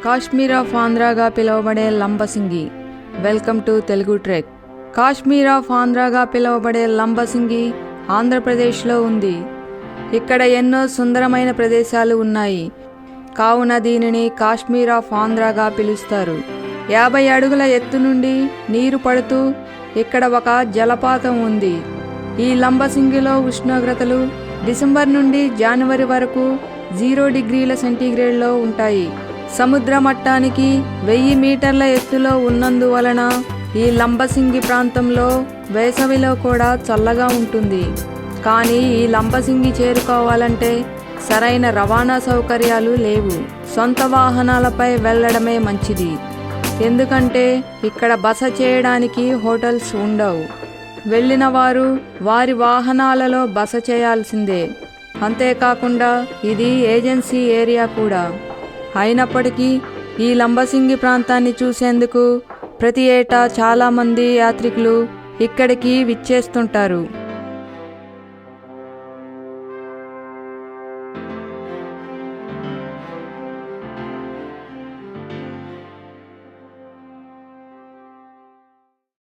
Kashmir of ఆంధ్రాగా పిలువబడే Lambasingi. Welcome to Telugu trek. Kashmir of ఆంధ్రాగా పిలువబడే లంబసింగి ఆంధ్రప్రదేశ్లో ఉంది. ఇక్కడ ఎన్నో సుందరమైన ప్రదేశాలు ఉన్నాయి. కావున దీనిని కాశ్మీర్ ఆఫ్ ఆంధ్రాగా పిలుస్తారు. 50 అడుగుల ఎత్తు నుండి నీరు పడుతూ ఇక్కడ ఒక జలపాతం ఉంది. ఈ లంబసింగిలో ఉష్ణోగ్రతలు డిసెంబర్ నుండి జనవరి వరకు 0 డిగ్రీల సెంటీగ్రేడ్లో ఉంటాయి. సముద్ర మట్టానికి 1000 మీటర్ల ఎత్తులో ఉన్నందువలన ఈ లంబసింగి ప్రాంతంలో వేసవిలో కూడా చల్లగా ఉంటుంది. కానీ ఈ లంబసింగి చేరుకోవాలంటే సరైన రవాణా సౌకర్యాలు లేవు. సొంత వాహనాలపై వెళ్ళడమే మంచిది. ఎందుకంటే ఇక్కడ బస చేయడానికి హోటల్స్ ఉండవు. వెళ్ళిన వారు వారి వాహనాలలో బస చేయాల్సిందే. అంతేకాకుండా ఇది ఏజెన్సీ ఏరియా కూడా. అయినప్పటికీ ఈ లంబసింగి ప్రాంతాన్ని చూసేందుకు ప్రతి ఏటా చాలామంది యాత్రికులు ఇక్కడికి విచ్చేస్తుంటారు.